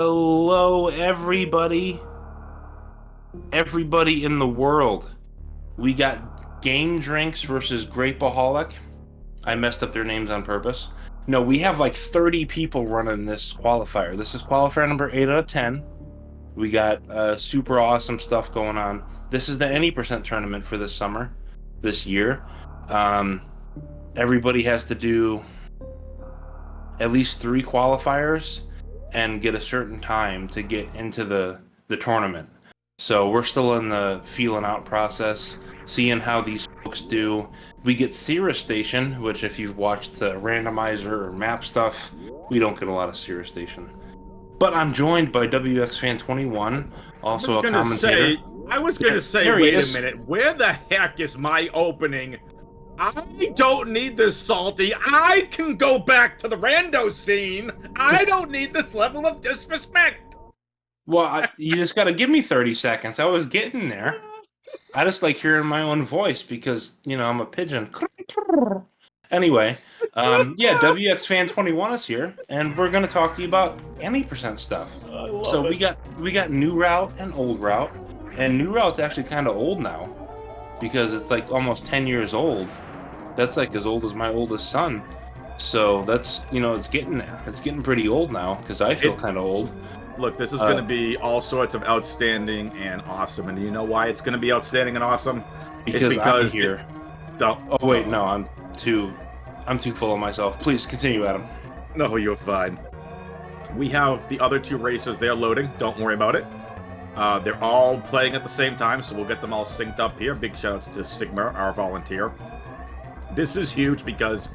Hello, everybody. Everybody in the world. We got Game Drinks versus Grapeaholic. I messed up their names on purpose. No, we have like 30 people running this qualifier. This is qualifier number 8 out of 10. We got super awesome stuff going on. This is the any percent tournament for this summer, this year. Everybody has to do at least 3 qualifiers and get a certain time to get into the tournament. So we're still in the feeling out process, seeing how these folks do. We get Cirrus Station, which if you've watched the randomizer or map stuff, we don't get a lot of Cirrus Station. But I'm joined by WXFan21, also a commentator. I was going to say, wait a minute, where the heck is my opening? I don't need this, Salty. I can go back to the rando scene. I don't need this level of disrespect. Well, you just got to give me 30 seconds. I was getting there. I just like hearing my own voice because, you know, I'm a pigeon. Anyway, yeah, WXFan21 is here, and we're going to talk to you about any percent stuff. So we got new route and old route, and new route's actually kind of old now because it's like almost 10 years old. That's like as old as my oldest son. So that's, you know, it's getting there. It's getting pretty old now because I feel kind of old. Look, this is going to be all sorts of outstanding and awesome. And you know why it's going to be outstanding and awesome? Because I'm here. Oh wait, no, I'm too full of myself. Please continue, Adam. No, you're fine. We have the other 2 racers. They're loading. Don't worry about it. They're all playing at the same time, so we'll get them all synced up here. Big shoutouts to Sigma, our volunteer. This is huge because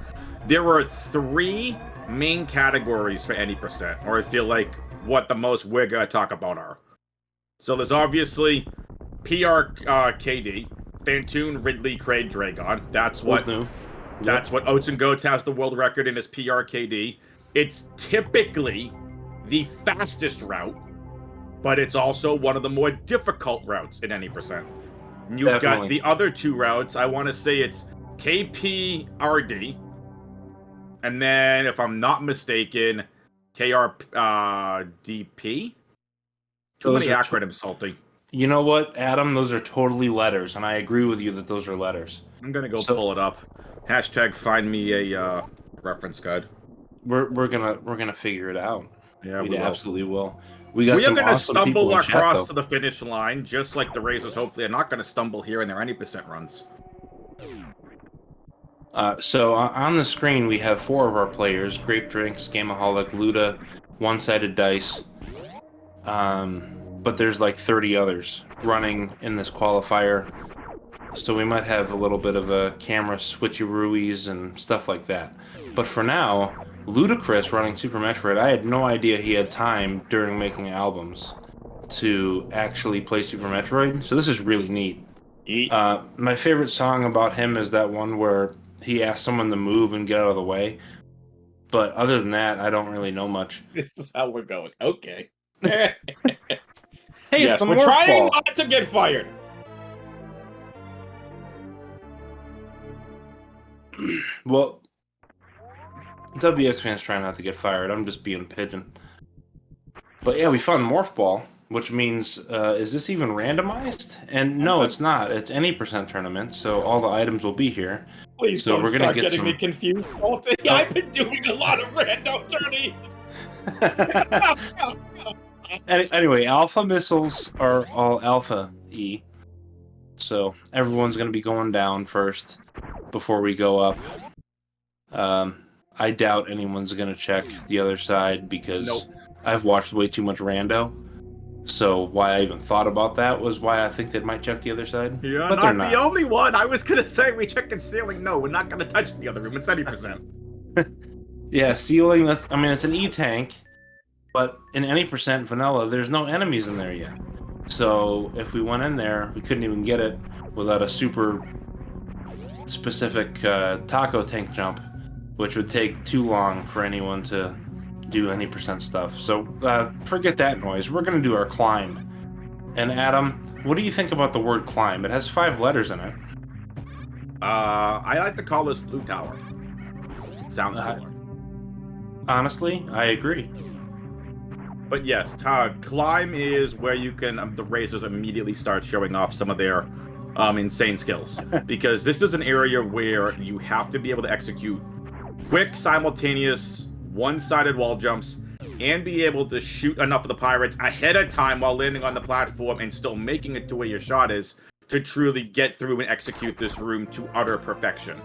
there are 3 main categories for any percent, or I feel like what the most we're going to talk about are. So there's obviously PRKD, Fantoon, Ridley, Craig, Dragon. That's what Oats and Goats has the world record in his PRKD. It's typically the fastest route, but it's also one of the more difficult routes in any percent. You've got the other 2 routes. I want to say it's KPRD, and then, if I'm not mistaken, KRDP? Too many acronyms, Salty. You know what, Adam? Those are totally letters, and I agree with you that those are letters. I'm gonna go pull it up. Hashtag find me a reference guide. We're gonna figure it out. Yeah, we absolutely will. We are gonna stumble across to the finish line, just like the racers. Hopefully, are not gonna stumble here in their any percent runs. So on the screen, we have 4 of our players: Grape Drinks, Gameaholic, Luda, One-Sided Dice. But there's like 30 others running in this qualifier. So we might have a little bit of a camera switcherooies and stuff like that. But for now, Ludacris running Super Metroid, I had no idea he had time during making albums to actually play Super Metroid. So this is really neat. My favorite song about him is that one where he asked someone to move and get out of the way. But other than that, I don't really know much. This is how we're going. Okay. Hey, yes, we're trying not to get fired. Well, WX fans trying not to get fired. I'm just being a pigeon. But yeah, we found Morph Ball, which means, is this even randomized? And no, it's not. It's any percent tournament, so all the items will be here. Please so don't start getting me confused. I've been doing a lot of random tourneys. Anyway, Alpha missiles are all Alpha E. So everyone's going to be going down first before we go up. I doubt anyone's going to check the other side because I've watched way too much rando. So why I even thought about that was why I think they might check the other side. You're but not the only one. I was going to say we check ceiling. No, we're not going to touch the other room. It's 80%. Yeah, ceiling, it's an E-tank. But in any percent vanilla, there's no enemies in there yet. So if we went in there, we couldn't even get it without a super specific taco tank jump, which would take too long for anyone to do any percent stuff. So forget that noise. We're going to do our climb. And Adam, what do you think about the word climb? It has 5 letters in it. I like to call this Blue Tower. Sounds cooler. Honestly, I agree. But yes, climb is where you can the racers immediately start showing off some of their insane skills, because this is an area where you have to be able to execute quick, simultaneous, one-sided wall jumps, and be able to shoot enough of the pirates ahead of time while landing on the platform and still making it to where your shot is to truly get through and execute this room to utter perfection.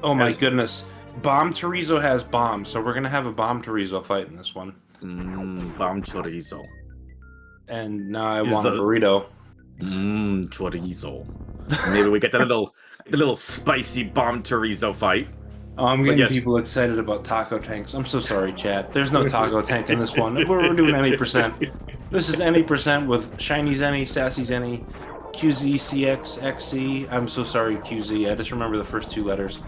Oh my goodness. Bomb Chorizo has bombs, so we're going to have a Bomb Chorizo fight in this one. Bomb chorizo. And now I want a burrito. Chorizo. Maybe we get the little spicy bomb chorizo fight. Oh, I'm getting people excited about taco tanks. I'm so sorry, chat. There's no taco tank in this one. We're doing any percent. This is any percent with Shiny Zenny, Sassy Zenny, QZ, CX, XC. I'm so sorry, QZ. I just remember the first two letters.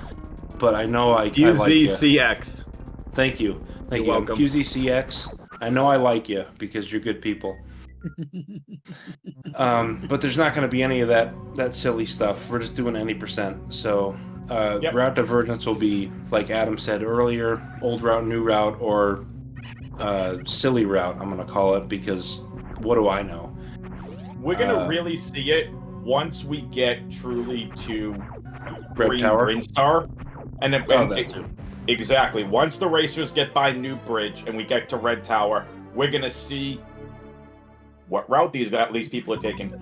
But I know I like you. QZCX. Thank you. Thank you. Welcome. QZCX. I know I like you because you're good people. But there's not going to be any of that silly stuff. We're just doing any percent. So route divergence will be, like Adam said earlier, old route, new route, or silly route, I'm going to call it, because what do I know? We're going to really see it once we get truly to Red Tower? Green Star. And then, exactly. Once the racers get by New Bridge and we get to Red Tower, we're going to see what route these people are taking.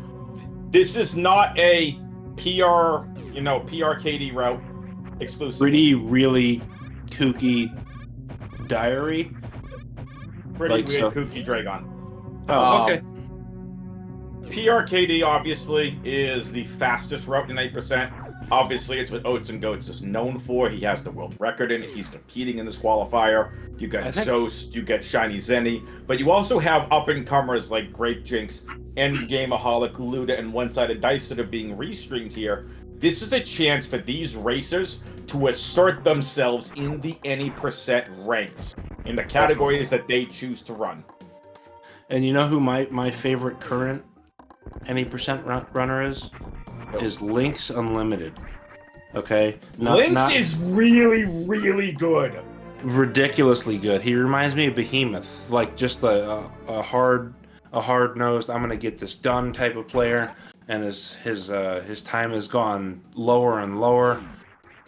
This is not a PRKD route exclusive. Pretty, really kooky diary. Pretty like weird, kooky Dragon. Oh, okay. PRKD obviously is the fastest route in 8%. Obviously, it's what Oats and Goats is known for. He has the world record in it. He's competing in this qualifier. You got Zoast, you get Shiny Zenny, but you also have up-and-comers like Grape Jinx, Endgameaholic, Luda, and One-Sided Dice that are being restreamed here. This is a chance for these racers to assert themselves in the any percent ranks in the categories that they choose to run. And you know who my favorite current any percent runner is? Is Lynx Unlimited. Okay? Lynx is really, really good. Ridiculously good. He reminds me of Behemoth. Like, just a hard-nosed, I'm going to get this done type of player. And his time has gone lower and lower.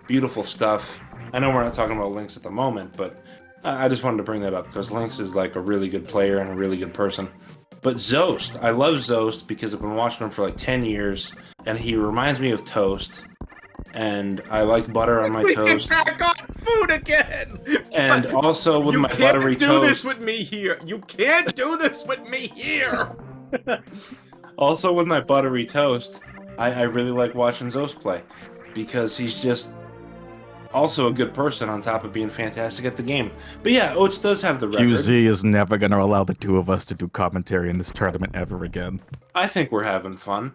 Beautiful stuff. I know we're not talking about Lynx at the moment, but I just wanted to bring that up because Lynx is like a really good player and a really good person. But Zoast, I love Zoast because I've been watching him for like 10 years, and he reminds me of toast. And I like butter on my toast. Back on food again. And also with my buttery toast. You can't do this with me here. You can't do this with me here. Also with my buttery toast, I really like watching Zoast play because he's just also a good person on top of being fantastic at the game. But yeah, Oats does have the record. QZ is never going to allow the two of us to do commentary in this tournament ever again. I think we're having fun.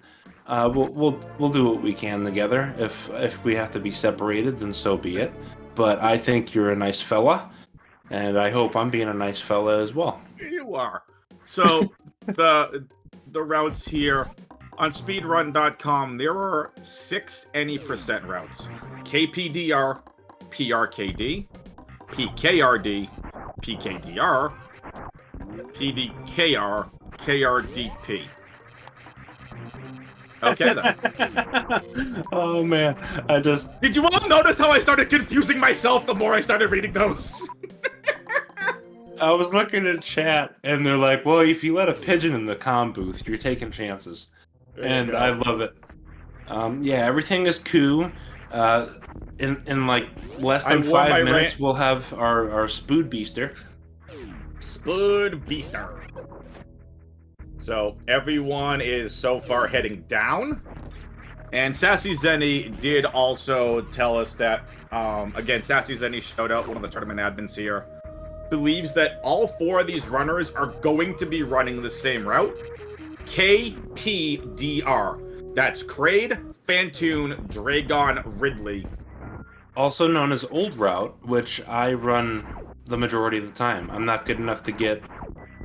We'll do what we can together. If we have to be separated, then so be it. But I think you're a nice fella, and I hope I'm being a nice fella as well. You are. So the routes here on speedrun.com, there are 6 any percent routes: KPDR, PRKD, PKRD, PKDR, PDKR, KRDP. Okay then. Oh man, Did you all notice how I started confusing myself the more I started reading those? I was looking at chat and they're like, well, if you let a pigeon in the comm booth, you're taking chances. And I love it. Yeah, everything is cool. In like less than 5 minutes, we'll have our Spood Beaster. Spood Beaster. So everyone is so far heading down. And Sassy Zenny did also tell us that, again, Sassy Zenny, shout out, one of the tournament admins here, believes that all 4 of these runners are going to be running the same route. KPDR. That's Kraid, Fantoon, Dragon, Ridley. Also known as Old Route, which I run the majority of the time. I'm not good enough to get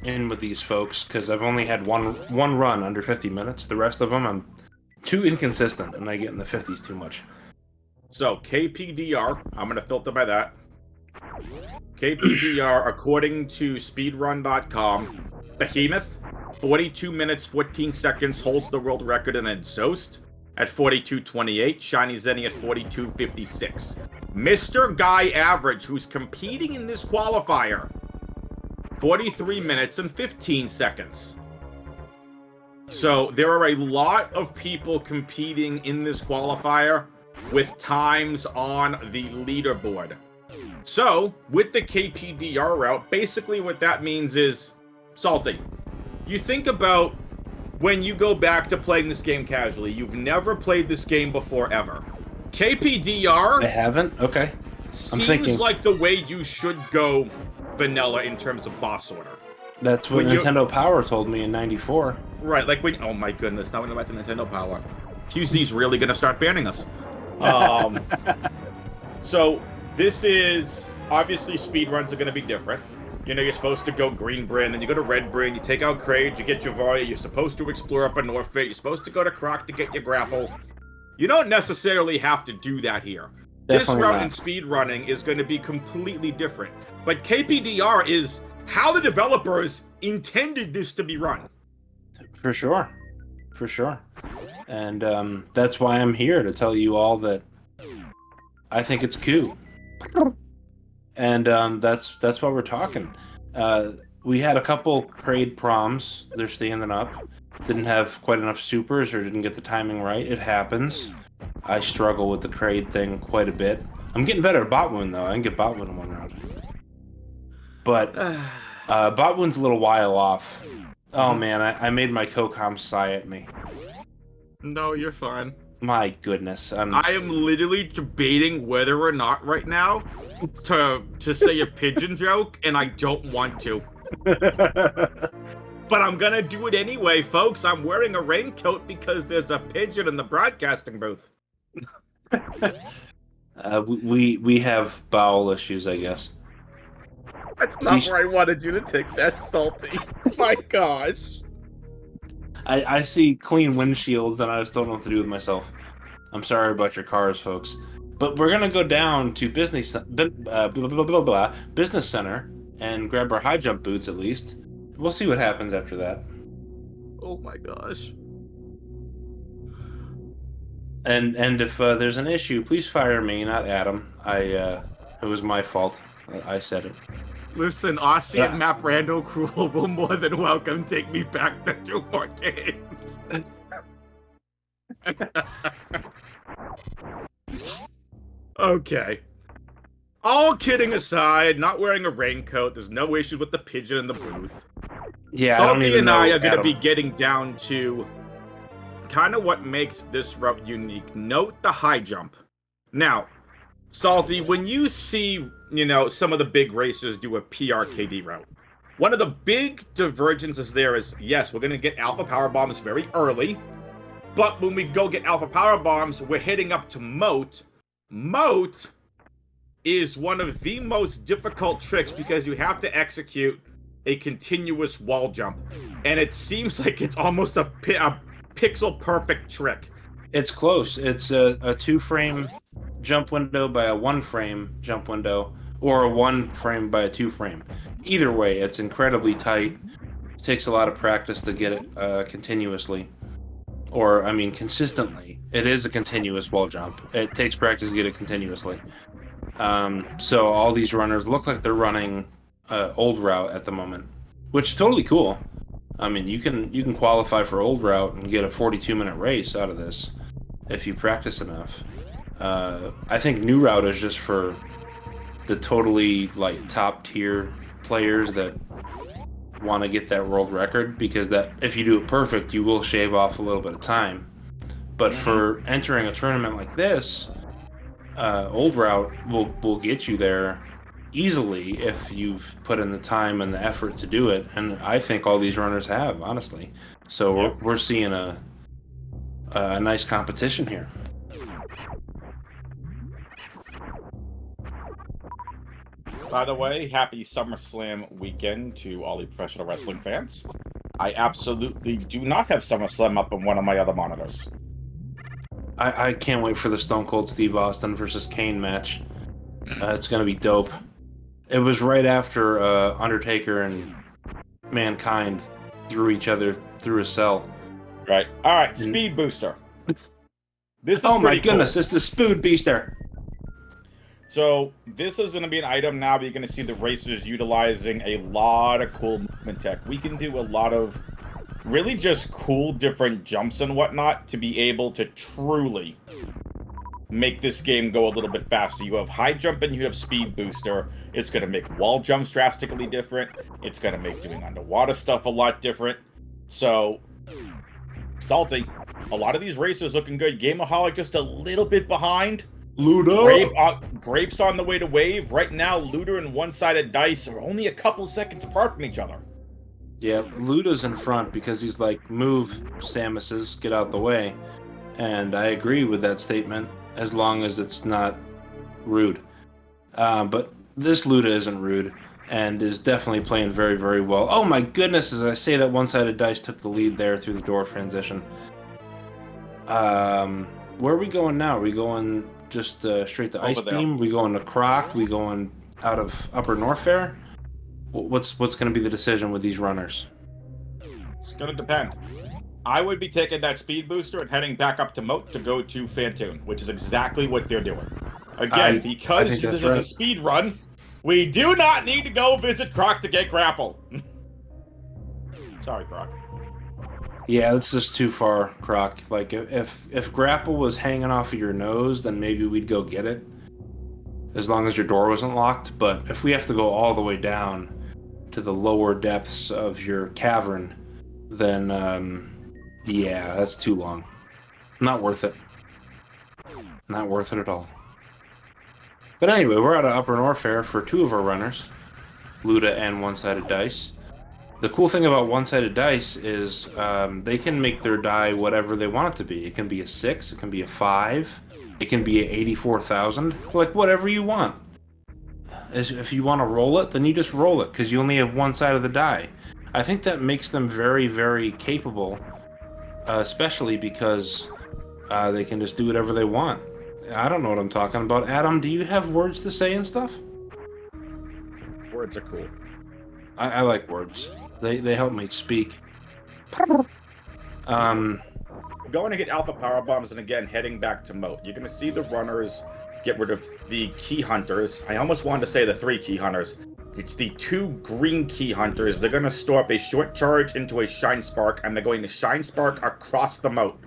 in with these folks because I've only had one run under 50 minutes. The rest of them, I'm too inconsistent and I get in the 50s too much. So KPDR, I'm going to filter by that. KPDR, according to speedrun.com, Behemoth, 42 minutes, 14 seconds, holds the world record, and then Zost at 42.28, Shiny Zenny at 42.56. Mr. Guy Average, who's competing in this qualifier, 43 minutes and 15 seconds. So there are a lot of people competing in this qualifier with times on the leaderboard. So, with the KPDR route, basically what that means is, Salty, you think about when you go back to playing this game casually, you've never played this game before ever. KPDR... I haven't? Okay. Seems like the way you should go vanilla in terms of boss order. That's what Nintendo Power told me in '94. Right, like when... Oh my goodness, now we know about the Nintendo Power. QC's really gonna start banning us. So, this is... Obviously, speedruns are gonna be different. You know, you're supposed to go Green Bryn, then you go to Red Bryn, you take out Kraid, you get Javaria, you're supposed to explore up a Northfit, you're supposed to go to Croc to get your grapple. You don't necessarily have to do that here. This route in speedrunning is going to be completely different. But KPDR is how the developers intended this to be run. For sure. For sure. And that's why I'm here, to tell you all that I think it's cool. And that's why we're talking. We had a couple Kraid proms. They're standing up. Didn't have quite enough supers or didn't get the timing right. It happens. I struggle with the Kraid thing quite a bit. I'm getting better at Bot Wound, though. I can get Bot Wound in one round. But Bot Wound's a little while off. Oh, man. I made my co-com sigh at me. No, you're fine. My goodness. I am literally debating whether or not right now to say a pigeon joke, and I don't want to. But I'm gonna do it anyway, folks. I'm wearing a raincoat because there's a pigeon in the broadcasting booth. We have bowel issues, I guess. That's not where I wanted you to take that, Salty. My gosh. I see clean windshields and I just don't know what to do with myself. I'm sorry about your cars, folks. But we're gonna go down to business center and grab our high jump boots at least. We'll see what happens after that. Oh my gosh. And if there's an issue, please fire me, not Adam. It was my fault. I said it. Listen, Aussie and Map Rando Cruel will more than welcome take me back to 2 more games. Okay. All kidding aside, not wearing a raincoat, there's no issue with the pigeon in the booth. Yeah, Salty and I are going to be getting down to kind of what makes this route unique. Note the high jump. Now, Salty, when you see, you know, some of the big racers do a PRKD route, one of the big divergences there is, yes, we're going to get alpha power bombs very early, but when we go get alpha power bombs, we're heading up to Moat. Moat is one of the most difficult tricks because you have to execute a continuous wall jump, and it seems like it's almost a pixel perfect trick. It's close. It's a 2-frame jump window by a 1-frame jump window, or a 1-frame by a 2-frame. Either way, it's incredibly tight. It takes a lot of practice to get it continuously. Or, I mean, consistently. It is a continuous wall jump. It takes practice to get it continuously. So all these runners look like they're running old route at the moment, which is totally cool. I mean, you can qualify for old route and get a 42-minute race out of this if you practice enough. I think new route is just for the totally like top tier players that want to get that world record, because that if you do it perfect, you will shave off a little bit of time. But for entering a tournament like this, old route will get you there easily if you've put in the time and the effort to do it, and I think all these runners have, honestly. So we're seeing a nice competition here. By the way, happy SummerSlam weekend to all the professional wrestling fans. I absolutely do not have SummerSlam up on one of my other monitors. I can't wait for the Stone Cold Steve Austin versus Kane match. It's going to be dope. It was right after Undertaker and mankind threw each other through a cell. Right. All right. Speed booster. This is Oh my pretty goodness! cool. It's the Spood Beaster. So this is going to be an item now. You're going to see the racers utilizing a lot of cool movement tech. We can do a lot of really just cool different jumps and whatnot to be able to truly make this game go a little bit faster. You have high jump and you have speed booster. It's going to make wall jumps drastically different. It's going to make doing underwater stuff a lot different. So, Salty, a lot of these racers looking good. Gameaholic just a little bit behind. Grapes on the way to wave. Right now, Luda and one-sided dice are only a couple seconds apart from each other. Yeah, Luda's in front because he's like, move, Samuses, get out the way. And I agree with that statement, as long as it's not rude. But this Luda isn't rude, and is definitely playing very, very well. Oh my goodness, as I say that, one-sided dice took the lead there through the door transition. Where are we going now? Are we going just straight to Ice Beam? We going to Croc? We going out of Upper North Fair? What's going to be the decision with these runners? It's going to depend. I would be taking that speed booster and heading back up to Moat to go to Fantoon, which is exactly what they're doing. Again, because this is a speed run, we do not need to go visit Croc to get Grapple. Sorry, Croc. Yeah, this is too far, Croc. Like, if Grapple was hanging off of your nose, then maybe we'd go get it, as long as your door wasn't locked. But if we have to go all the way down to the lower depths of your cavern, then, yeah, that's too long. Not worth it. Not worth it at all. But anyway, we're out of Upper North Fair for two of our runners, Luda and one-sided dice. The cool thing about one-sided dice is they can make their die whatever they want it to be. It can be a 6, it can be a 5, it can be a 84,000, like whatever you want. If you want to roll it, then you just roll it, because you only have one side of the die. I think that makes them very, very capable, especially because they can just do whatever they want. I don't know what I'm talking about. Adam, do you have words to say and stuff? Words are cool. I like words. They help me speak. We're going to get Alpha Power Bombs, and again, heading back to Moat. You're going to see the runners get rid of the Key Hunters. I almost wanted to say the 3 Key Hunters. It's the 2 green Key Hunters. They're going to store up a short charge into a Shine Spark, and they're going to Shine Spark across the Moat.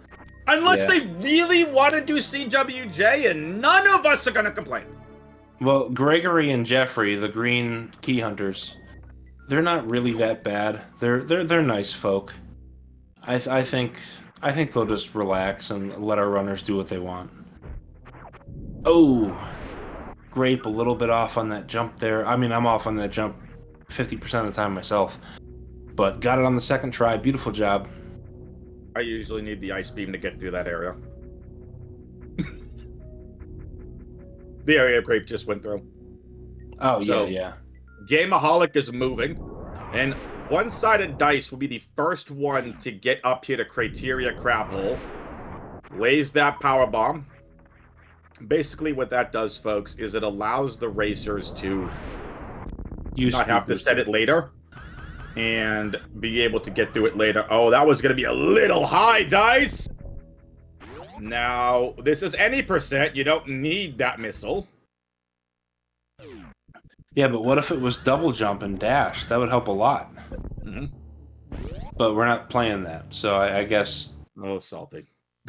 Unless they really want to do CWJ, and none of us are going to complain. Well, Gregory and Jeffrey, the green Key Hunters, they're not really that bad. They're nice folk. I think they'll just relax and let our runners do what they want. Oh, Grape a little bit off on that jump there. I mean, I'm off on that jump 50% of the time myself, but got it on the second try. Beautiful job. I usually need the Ice Beam to get through that area. The area Grape just went through. Oh, so, yeah. Gameaholic is moving, and one-sided dice will be the first one to get up here to Criteria Crab Hole. Lays that power bomb. Basically, what that does, folks, is it allows the racers to not have to set it later and be able to get through it later. Oh, that was going to be a little high, dice! Now, this is any percent. You don't need that missile. Yeah, but what if it was double jump and dash? That would help a lot. Mm-hmm. But we're not playing that, so I guess... Oh, Salty.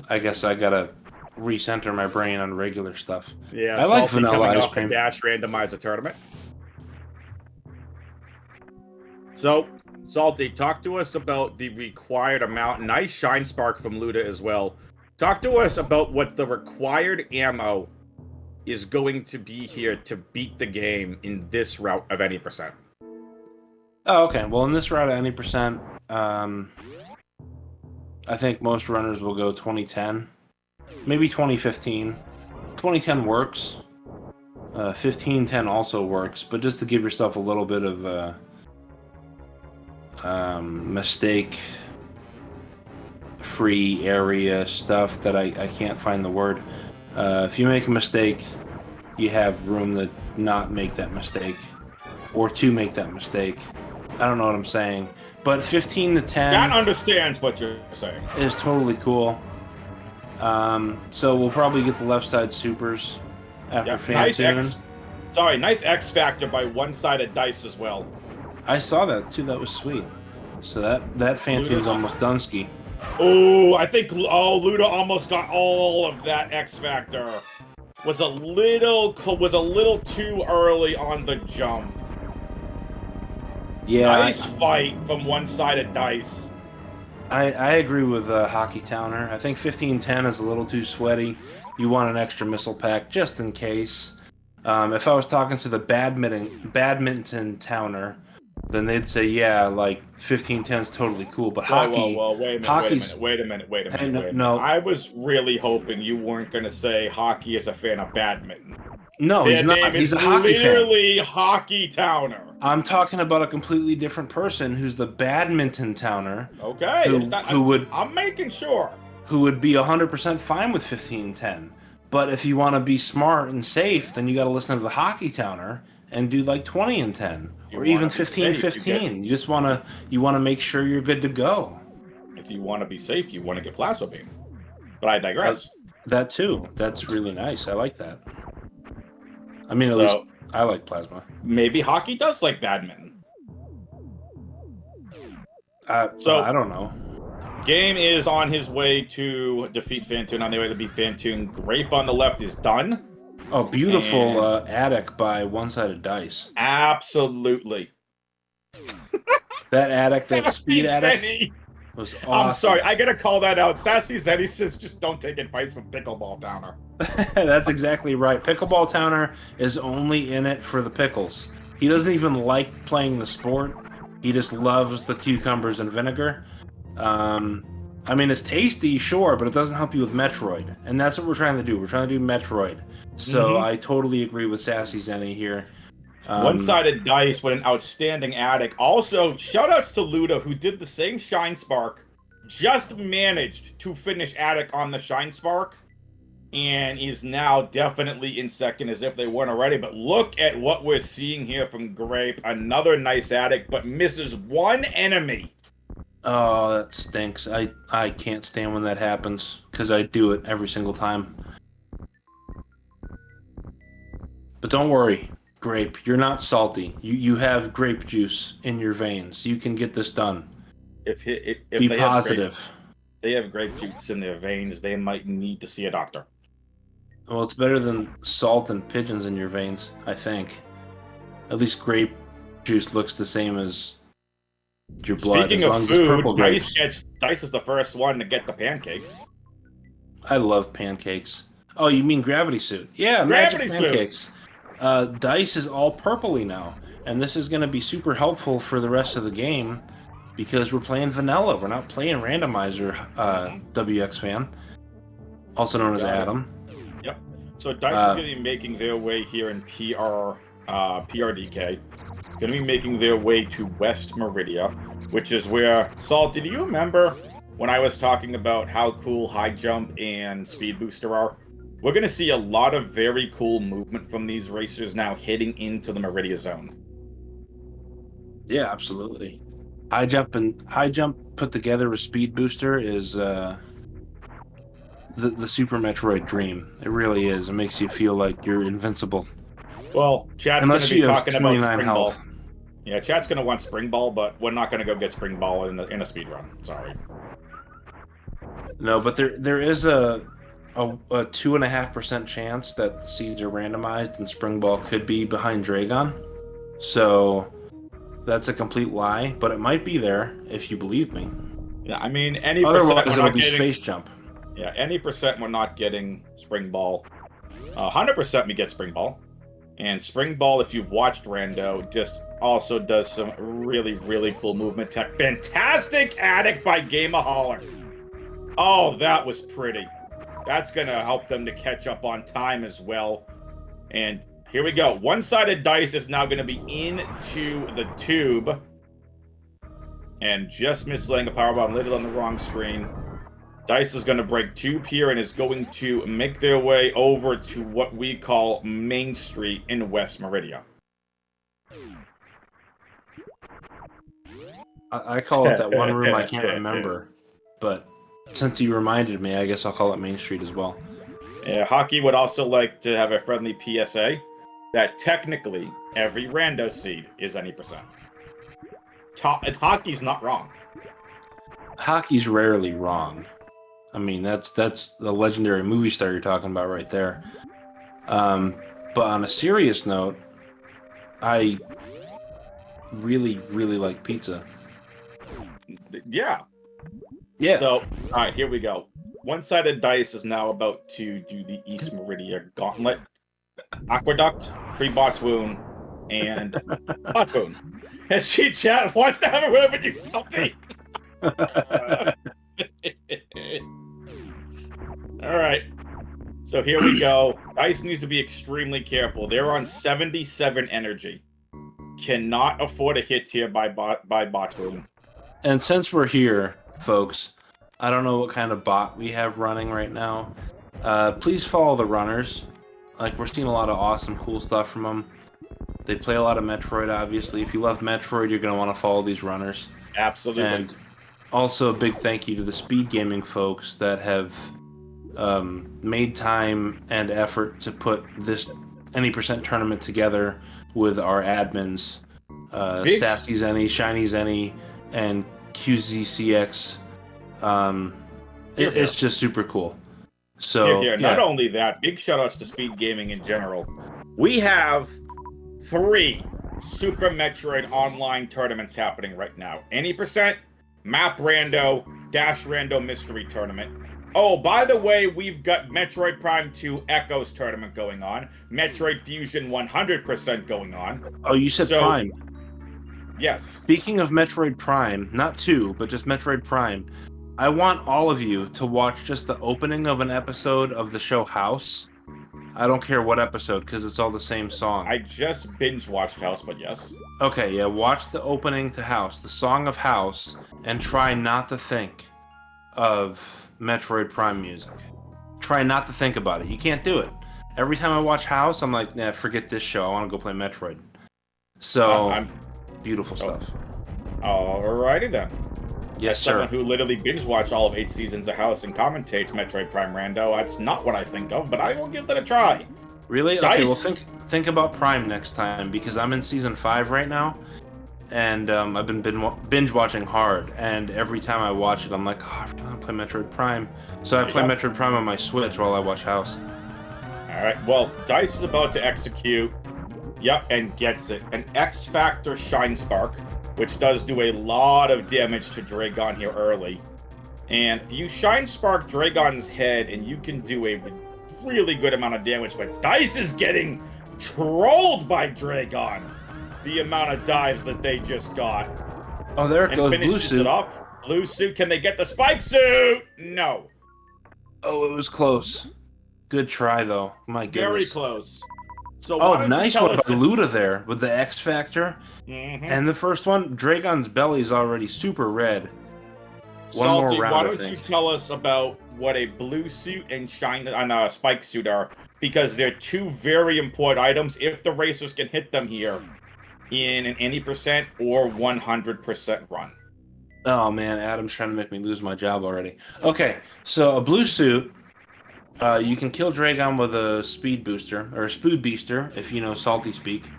I guess I gotta recenter my brain on regular stuff. Yeah, I like vanilla ice cream. Dash randomizer tournament. So, Salty, talk to us about the required amount. Nice Shine Spark from Luda as well. Talk to us about what the required ammo is going to be here to beat the game in this route of any percent. Oh, okay. Well, in this route of any percent, I think most runners will go 2010. Maybe 2015. 2010 works. 1510 also works, but just to give yourself a little bit of mistake-free area stuff that I can't find the word. If you make a mistake, you have room to not make that mistake, or to make that mistake. I don't know what I'm saying. But 15 to 10 That understands what you're saying. is totally cool. So we'll probably get the left side supers after Yep, Fantune. nice X Factor by one-sided dice as well. I saw that too. That was sweet. So that Fantune's almost Dunsky. Oh, I think Luda almost got all of that X Factor. Was a little too early on the jump. Yeah, Nice fight from one-sided dice. I agree with Hockey Towner. I think 15-10 is a little too sweaty. You want an extra missile pack just in case. If I was talking to the badminton Towner, then they'd say, yeah, like 15-10 is totally cool. But hockey, Whoa, wait a minute. No, I was really hoping you weren't going to say hockey is a fan of badminton. no, Their he's not. name He's is a hockey fan. literally Hockey Towner. I'm talking about a completely different person who's the badminton Towner. Okay, I'm making sure. Who would be 100% fine with 15-10. But if you want to be smart and safe, then you got to listen to the Hockey Towner and do like 20 and 10 or even 15-15. You just want to make sure you're good to go. If you want to be safe, you want to get plasma beam. But I digress. That too. That's really nice. I like that. I mean, at least I like plasma. Maybe hockey does like badminton. I don't know. Game is on his way to defeat Fantune. On the way to beat Fantune. Grape on the left is done. Oh, beautiful attic by one-sided dice. Absolutely. That attic, that speed attic, Zenny was awesome. I'm sorry, I gotta call that out. Sassy Zenny says just don't take advice from Pickleball Towner. That's exactly right. Pickleball Towner is only in it for the pickles. He doesn't even like playing the sport. He just loves the cucumbers and vinegar. I mean, it's tasty, sure, but it doesn't help you with Metroid. And that's what we're trying to do. We're trying to do Metroid. So I totally agree with Sassy Zenny here. One-sided dice with an outstanding attic. Also, shoutouts to Luda, who did the same Shine Spark, just managed to finish attic on the Shine Spark, and is now definitely in second as if they weren't already. But look at what we're seeing here from Grape. Another nice attic, but misses one enemy. Oh, that stinks. I can't stand when that happens, because I do it every single time. But don't worry, Grape. You're not salty. You have grape juice in your veins. You can get this done. If Be positive. They have grape juice in their veins, they might need to see a doctor. Well, it's better than salt and pigeons in your veins, I think. At least grape juice looks the same as your blood. Speaking of food, Dice is the first one to get the pancakes. I love pancakes. Oh, you mean Gravity Suit? Yeah, Magic Pancakes. Dice is all purpley now, and this is going to be super helpful for the rest of the game because we're playing vanilla. We're not playing randomizer. WX fan, also known as Adam. Yep. So Dice is going to be making their way here in PRDK. Going to be making their way to West Meridia, which is where... Salty, do you remember when I was talking about how cool High Jump and Speed Booster are? We're going to see a lot of very cool movement from these racers now heading into the Meridia Zone. Yeah, absolutely. High Jump put together with Speed Booster is the Super Metroid dream. It really is. It makes you feel like you're invincible. Well, chat's going to be talking about Spring health. Ball. Yeah, chat's going to want Spring Ball, but we're not going to go get Spring Ball in a speed run. Sorry. No, but there is a 2.5% chance that the seeds are randomized and Spring Ball could be behind Dragon. So that's a complete lie, but it might be there if you believe me. Yeah, I mean, any otherwise it'll be Space Jump. Yeah, any percent we're not getting Spring Ball. 100% we get Spring Ball. And Spring Ball, if you've watched Rando, just also does some really, really cool movement tech. Fantastic attic by Gameaholic. Oh, that was pretty. That's going to help them to catch up on time as well. And here we go. One-sided dice is now going to be into the tube. And just missed laying a powerbomb, lit it on the wrong screen. Dice is going to break tube here and is going to make their way over to what we call Main Street in West Meridia. I call it that one room I can't remember, but since you reminded me, I guess I'll call it Main Street as well. Yeah, hockey would also like to have a friendly PSA that technically every rando seed is any percent. And hockey's not wrong. Hockey's rarely wrong. I mean, that's the legendary movie star you're talking about right there. But on a serious note, I really, really like pizza. Yeah. Yeah. So, all right, here we go. One-sided dice is now about to do the East Meridia Gauntlet. Aqueduct, Pre-Bot Wound, and Bot Wound. SG Chat wants to have a word with you, Salty. All right. So here we go. Dice needs to be extremely careful. They're on 77 energy. Cannot afford a hit here by Bot Wound. And since we're here, folks, I don't know what kind of bot we have running right now. Please follow the runners. Like, we're seeing a lot of awesome, cool stuff from them. They play a lot of Metroid, obviously. If you love Metroid, you're going to want to follow these runners. Absolutely. And also a big thank you to the Speedgaming folks that have made time and effort to put this any percent tournament together with our admins, Sassy Zenny, Shiny Zenny, and QZCX. It's just super cool. So here. Yeah. Not only that, big shout outs to Speedgaming in general. We have 3 Super Metroid online tournaments happening right now. Any percent, Map Rando, Dash Rando Mystery Tournament. Oh, by the way, we've got Metroid Prime 2 Echoes Tournament going on. Metroid Fusion 100% going on. Oh, you said Prime. Yes. Speaking of Metroid Prime, not 2, but just Metroid Prime, I want all of you to watch just the opening of an episode of the show House. I don't care what episode, because it's all the same song. I just binge-watched House, but yes. Okay, yeah, watch the opening to House, the song of House, and try not to think of Metroid Prime music. Try not to think about it. You can't do it. Every time I watch House, I'm like, nah, forget this show. I want to go play Metroid. So, beautiful stuff. Alrighty then. Yes, As sir. someone who literally binge-watched all of 8 seasons of House and commentates Metroid Prime Rando, that's not what I think of, but I will give that a try. Really? Dice. Okay, well, think about Prime next time, because I'm in Season 5 right now, and I've been binge-watching hard, and every time I watch it, I'm like, oh, I really want to play Metroid Prime. So I play Metroid Prime on my Switch while I watch House. Alright, well, Dice is about to execute, and gets it, an X-Factor Shine Spark, which does do a lot of damage to Dragon here early. And you Shine Spark Dragon's head, and you can do a really good amount of damage, but Dice is getting trolled by Dragon. The amount of dives that they just got. Oh, there it goes, Blue finishes Suit. it off. Blue Suit, can they get the Spike Suit? No. Oh, it was close. Good try, though. My goodness. Very close. So oh, nice one by Luda there with the X Factor. And the first one, Dragon's belly is already super red. One Salty, more round, why don't you tell us about what a Blue Suit and a Spike Suit are? Because they're 2 very important items if the racers can hit them here in an any percent or 100% run. Oh man, Adam's trying to make me lose my job already. Okay, so a Blue Suit, you can kill Dragon with a Speed Booster, or a Spood Beaster, if you know Salty speak.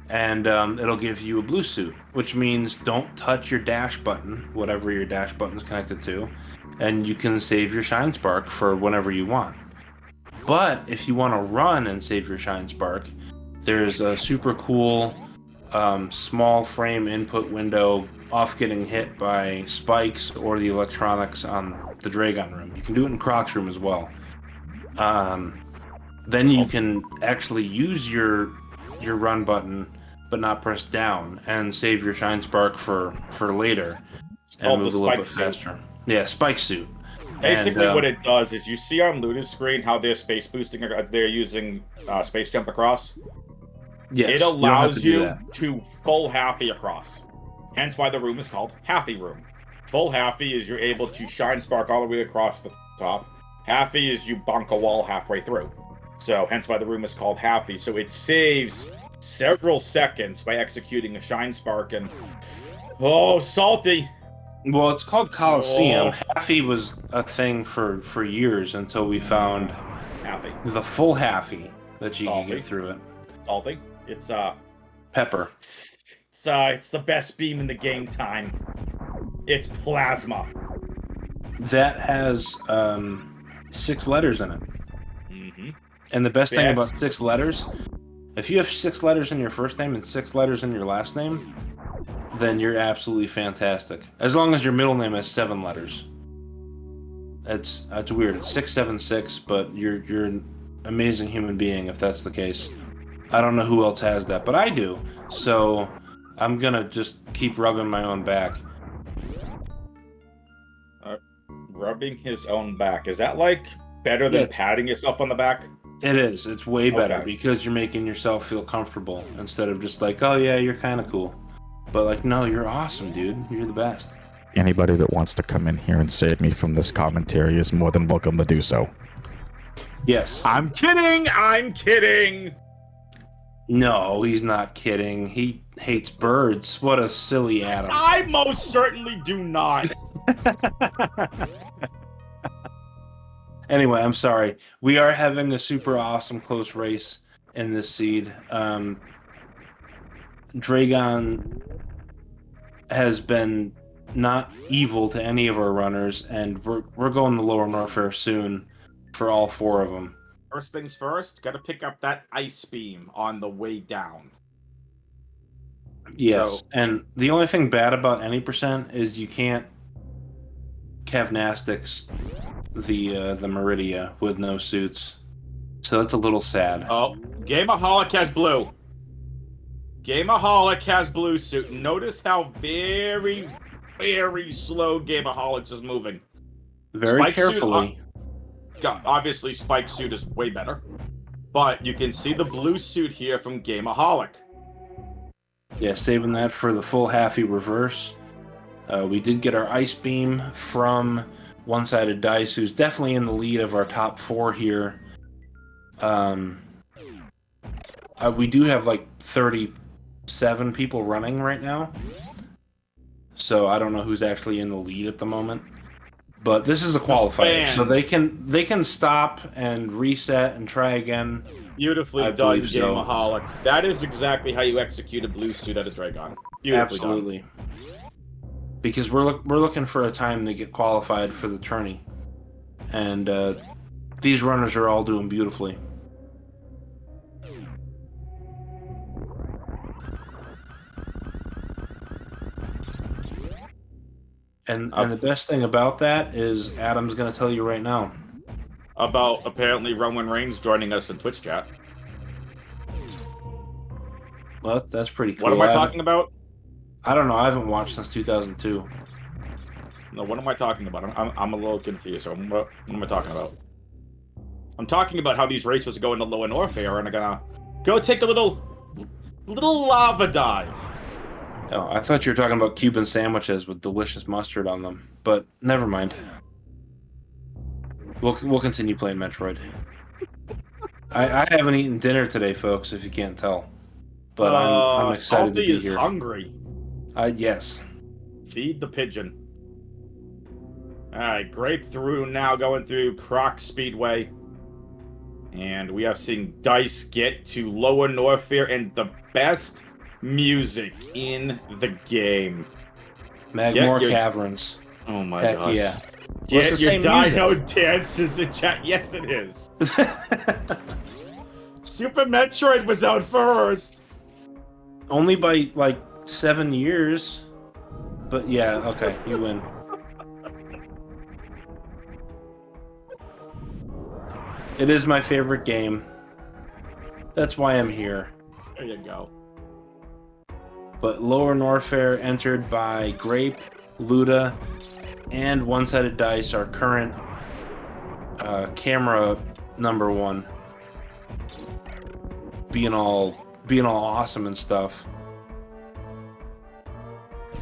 And it'll give you a Blue Suit, which means don't touch your dash button, whatever your dash button's connected to, and you can save your Shine Spark for whenever you want. But if you want to run and save your Shine Spark, there's a super cool small frame input window off getting hit by spikes or the electronics on the Dragon room. You can do it in Croc's room as well. Then you can actually use your run button but not press down and save your Shine Spark for later and move a little bit faster. Yeah, Spike Suit. Basically, what it does is you see on Luna's screen how they're space boosting, they're using space jump across. Yes, it allows you to full halfy across. Hence why the room is called Halfy Room. Full halfy is you're able to Shine Spark all the way across the top. Halfy is you bonk a wall halfway through. So hence why the room is called Halfy. So it saves several seconds by executing a Shine Spark, and Oh, salty. Well, it's called Coliseum. Oh. Halfy was a thing for years until we found Halfy. the full halfy that you can Salty. get through it. Salty. It's Pepper. it's the best beam in the game time. It's plasma. That has 6 letters in it. Mm-hmm. And the best thing about Best. 6 letters, if you have 6 letters in your first name and 6 letters in your last name, then you're absolutely fantastic. As long as your middle name has 7 letters. That's weird. It's 676, but you're an amazing human being if that's the case. I don't know who else has that, but I do. So I'm gonna just keep rubbing my own back. Rubbing his own back. Is that like better than Yes. patting yourself on the back? It is. It's way better Okay. because you're making yourself feel comfortable instead of just like, oh yeah, you're kind of cool. But like, no, you're awesome, dude. You're the best. Anybody that wants to come in here and save me from this commentary is more than welcome to do so. Yes. I'm kidding! I'm kidding! No, he's not kidding. He hates birds. What a silly Adam. I most certainly do not. Anyway, I'm sorry. We are having a super awesome close race in this seed. Dragon has been not evil to any of our runners, and we're going to Lower Norfair soon for all 4 of them. First things first, gotta pick up that ice beam on the way down. Yes, So- and the only thing bad about any percent is you can't Cavnastics the Meridia with no suits. So that's a little sad. Oh, Gameaholic has blue. Gameaholic has blue suit. Notice how very, very slow Gameaholics is moving. Very Spike suit, carefully. Obviously, Spike suit is way better. But you can see the blue suit here from Gameaholic. Yeah, saving that for the full halfy reverse. We did get our ice beam from One-Sided Dice, who's definitely in the lead of our top 4 here. We do have like 37 people running right now. So I don't know who's actually in the lead at the moment. But this is a qualifier, so fans. they can stop and reset and try again. Beautifully I done, believe so. Gameaholic. That is exactly how you execute a blue suit at a Dragon. Beautifully done. Absolutely. Because we're looking for a time to get qualified for the tourney. And these runners are all doing beautifully. And the best thing about that is Adam's going to tell you right now. About apparently Roman Reigns joining us in Twitch chat. Well, that's pretty cool. What am I talking about? I don't know. I haven't watched since 2002. No, what am I talking about? I'm a little confused. So what am I talking about? I'm talking about how these racers go into Lower Norfair and are gonna go take a little lava dive. Oh, I thought you were talking about Cuban sandwiches with delicious mustard on them, but never mind. We'll continue playing Metroid. I haven't eaten dinner today, folks, if you can't tell. But I'm excited to Salty be is here. hungry. Yes. Feed the pigeon. Alright, Grape through now going through Croc Speedway. And we have seen Dice get to Lower Norfair and the best music in the game. Magmore your- Caverns. Oh my Heck gosh. yeah. Get What's the your same dino dances in chat. Yes, it is. Super Metroid was out first. Only by like 7 years. But yeah, okay, you win. It is my favorite game. That's why I'm here. There you go. But Lower Norfair entered by Grape, Luda, and One-Sided Dice, our current camera number 1. Being all awesome and stuff.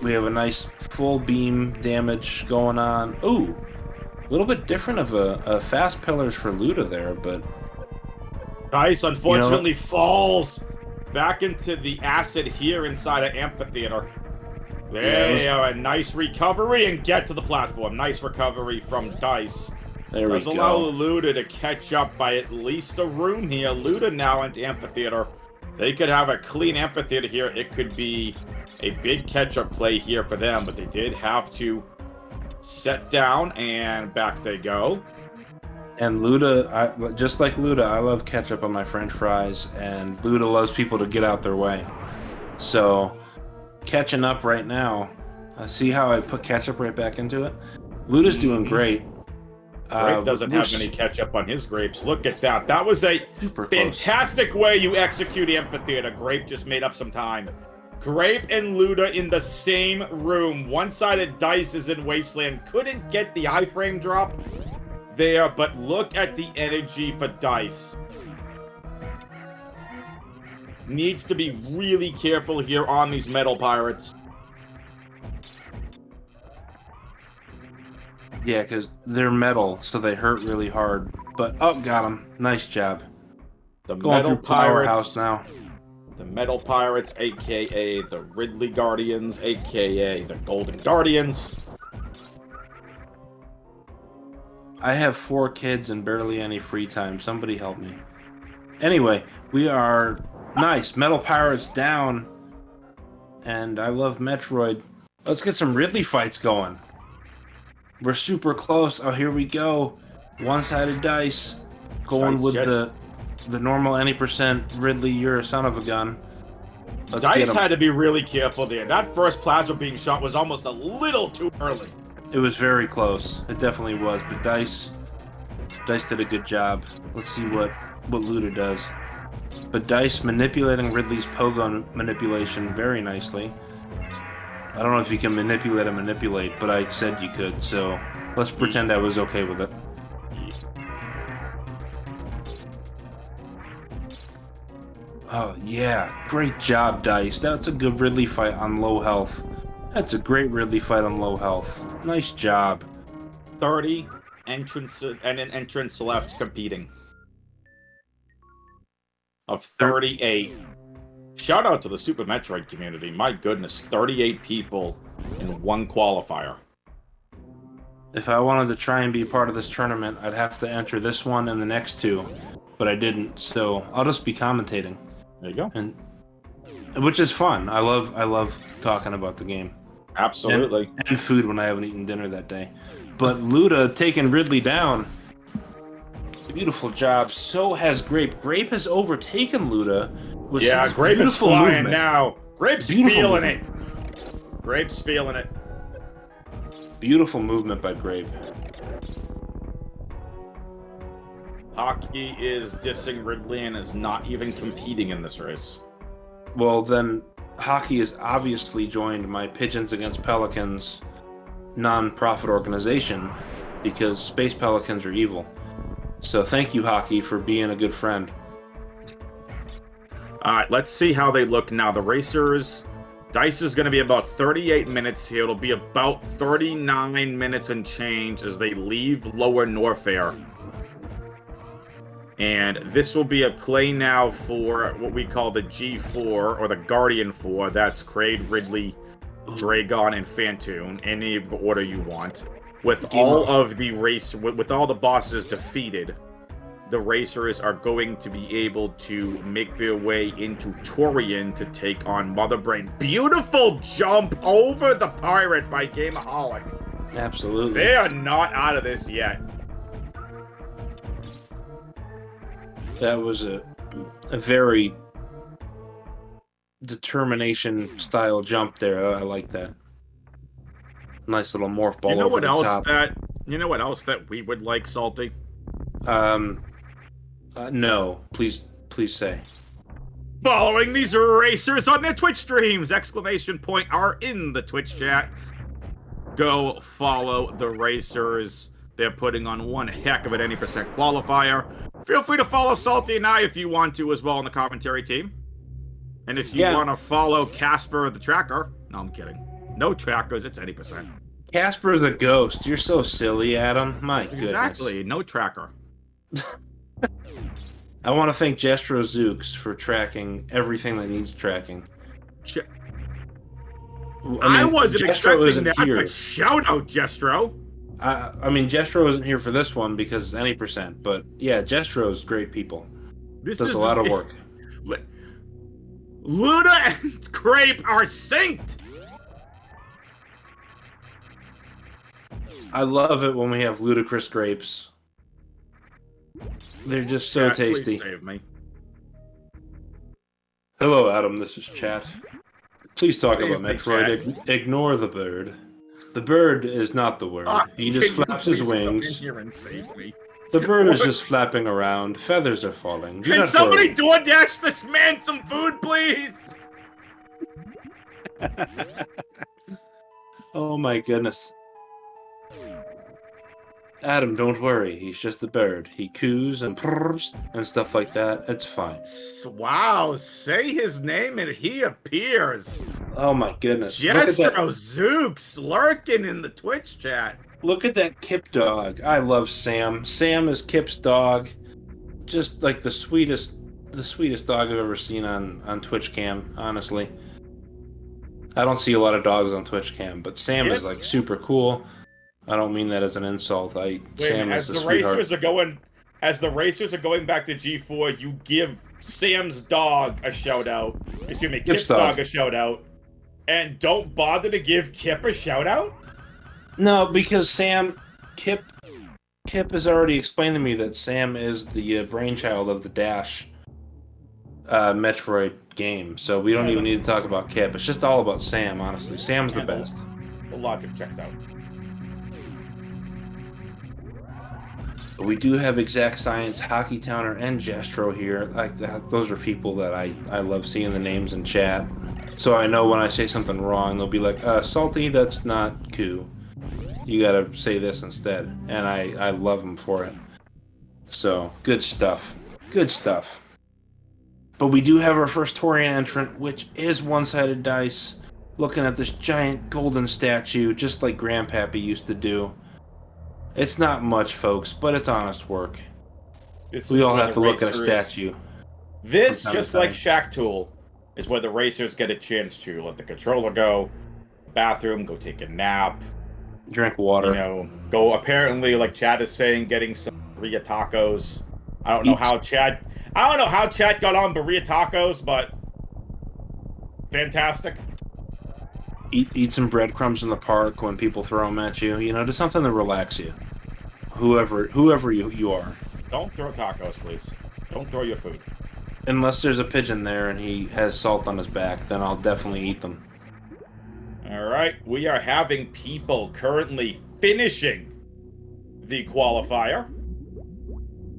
We have a nice full beam damage going on. Ooh, a little bit different of a fast pillars for Luda there, but Dice unfortunately falls back into the acid here inside of Amphitheater. There, a nice recovery and get to the platform. Nice recovery from Dice. There we Does allow go. Luda to catch up by at least a room here. Luda now into Amphitheater. They could have a clean Amphitheater here. It could be a big catch-up play here for them, but they did have to set down, and back they go. And Luda, just like Luda, I love ketchup on my French fries, and Luda loves people to get out their way. So, catching up right now. See how I put ketchup right back into it? Luda's doing great. Grape doesn't have any ketchup on his grapes. Look at that. That was a Super fantastic way you execute Amphitheater. Grape just made up some time. Grape and Luda in the same room. One-sided Dice is in Wasteland. Couldn't get the iframe drop there, but look at the energy for Dice. Needs to be really careful here on these Metal Pirates. Yeah, because they're metal, so they hurt really hard. But, oh, got him. Nice job. The Going Metal through Powerhouse Pirates now. The Metal Pirates, aka the Ridley Guardians, aka the Golden Guardians. I have 4 kids and barely any free time. Somebody help me. Anyway, we are nice. Metal Pirates down. And I love Metroid. Let's get some Ridley fights going. We're super close. Oh, here we go. One-sided Dice. Going Dice with just... the normal any percent Ridley, you're a son of a gun. Let's Dice had to be really careful there. That first plasma being shot was almost a little too early. It was very close. It definitely was. But Dice did a good job. Let's see what Luda does. But Dice manipulating Ridley's Pogon manipulation very nicely. I don't know if you can manipulate, but I said you could, so let's pretend I was okay with it. Oh, yeah. Great job, Dice. That's a good Ridley fight on low health. That's a great Ridley fight on low health. Nice job. 30 entrance and an entrance left competing. Of 38. Shout out to the Super Metroid community. My goodness, 38 people in one qualifier. If I wanted to try and be part of this tournament, I'd have to enter this one and the next 2, but I didn't, so I'll just be commentating. There you go. And which is fun. I love talking about the game. Absolutely. And food when I haven't eaten dinner that day. But Luda taking Ridley down. Beautiful job. So has Grape. Grape has overtaken Luda. Yeah, Grape is flying now. Grape's feeling it. Grape's feeling it. Beautiful movement by Grape. Hockey is dissing Ridley and is not even competing in this race. Well, then Hockey has obviously joined my Pigeons Against Pelicans non-profit organization because Space Pelicans are evil. So thank you, Hockey, for being a good friend. All right, let's see how they look now. The racers, Dice is going to be about 38 minutes here. It'll be about 39 minutes and change as they leave Lower Norfair. And this will be a play now for what we call the G4, or the Guardian 4. That's Kraid, Ridley, Dragon, and Phantoon, any order you want. With all of the with all the bosses defeated, the racers are going to be able to make their way into Torian to take on Mother Brain. Beautiful jump over the pirate by Gameaholic. Absolutely. They are not out of this yet. That was a very determination style jump there. I like that. Nice little morph ball over the top. You know what else that we would like, Salty? No. Please say. Following these racers on their Twitch streams! Exclamation point are in the Twitch chat. Go follow the racers. They're putting on one heck of an any percent qualifier. Feel free to follow Salty and I if you want to as well in the commentary team. And if you want to follow Casper the Tracker. No, I'm kidding. No trackers, it's any percent. Casper's a ghost. You're so silly, Adam. My goodness. Exactly, no tracker. I want to thank Jestro Zooks for tracking everything that needs tracking. I wasn't Jestro expecting isn't that, here. but shout out, Jestro. I mean, Jestro isn't here for this one because any percent, but yeah, Jestro's great people. This Does is a lot of work. Luna and Grape are synced. I love it when we have ludicrous grapes. They're just so Chat, please tasty. save me. Hello, Adam. This is Chat. Please talk Please about be Metroid. Ignore the bird. The bird is not the word. He Can just you flaps his please come in wings. here and save me? The bird is What? just flapping around. Feathers are falling. Do Can not somebody worry. DoorDash this man some food, please? Oh my goodness. Adam, don't worry. He's just a bird. He coos and purrs and stuff like that. It's fine. Wow, say his name and he appears. Oh my goodness. Look at that. Jestro Zooks lurking in the Twitch chat. Look at that Kip dog. I love Sam. Sam is Kip's dog. Just like the sweetest dog I've ever seen on Twitch cam, honestly. I don't see a lot of dogs on Twitch cam, but Sam is like super cool. I don't mean that as an insult. Sam as is a the sweetheart. racers are going back to G4, you give Sam's dog a shout out. Excuse me, Kip's dog a shout out. And don't bother to give Kip a shout out? No, because Kip has already explained to me that Sam is the brainchild of the Dash Metroid game, so we don't even need to talk about Kip. It's just all about Sam, honestly. Sam's the best. The logic checks out. But we do have Exact Science, Hockey Towner, and Jestro here. Like that, those are people that I love seeing the names in chat. So I know when I say something wrong, they'll be like, Salty, that's not Koo. You gotta say this instead. And I love them for it. So, good stuff. Good stuff. But we do have our first Torian entrant, which is one-sided dice. Looking at this giant golden statue, just like Grandpappy used to do. It's not much, folks, but it's honest work. We all have to look at a statue. This, just like Shack Tool, is where the racers get a chance to let the controller go, bathroom, go take a nap, drink water. You know, go apparently, like Chad is saying, getting some burrito tacos. I don't know how Chad got on burrito tacos, but fantastic. Eat some breadcrumbs in the park when people throw them at you. You know, just something to relax you. Whoever you are. Don't throw tacos, please. Don't throw your food. Unless there's a pigeon there and he has salt on his back, then I'll definitely eat them. Alright, we are having people currently finishing the qualifier.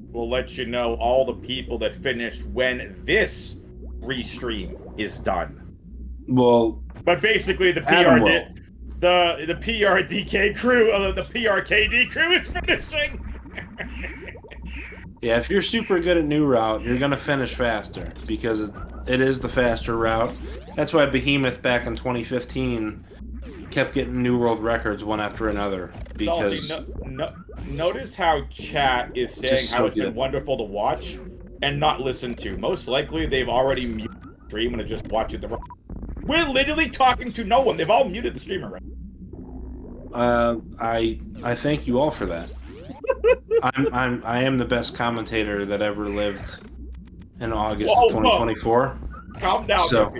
We'll let you know all the people that finished when this restream is done. Well, but basically the the PRDK crew, the PRKD crew is finishing. Yeah, if you're super good at new route, you're gonna finish faster because it is the faster route. That's why Behemoth back in 2015 kept getting new world records one after another. Because notice how chat is saying how it's been wonderful to watch and not listen to. Most likely they've already muted the stream and are just watching the. We're literally talking to no one. They've all muted the stream already. I thank you all for that. I am the best commentator that ever lived in August of 2024. Calm down, so,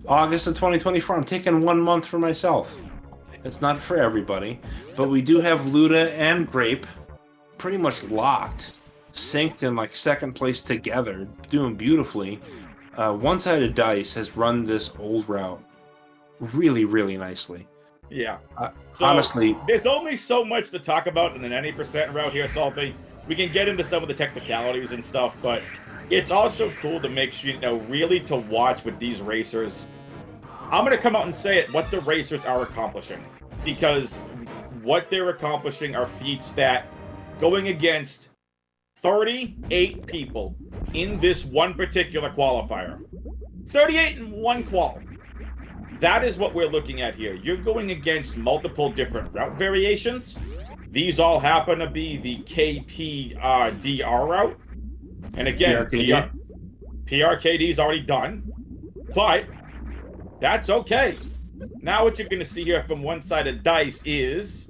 August of 2024, I'm taking 1 month for myself. It's not for everybody, but we do have Luda and Grape pretty much locked, synced in like second place together, doing beautifully. One-sided dice has run this old route really, really nicely. Yeah. So, honestly, there's only so much to talk about in the 90% route here, Salty. We can get into some of the technicalities and stuff, but it's also cool to make sure, you know, really to watch with these racers. I'm going to come out and say it, what the racers are accomplishing. Because what they're accomplishing are feats that, going against 38 people in this one particular qualifier. 38 in one qual. That is what we're looking at here. You're going against multiple different route variations. These all happen to be the KPDR route. And again, PRKD is already done. But that's okay. Now what you're going to see here from one side of Dice is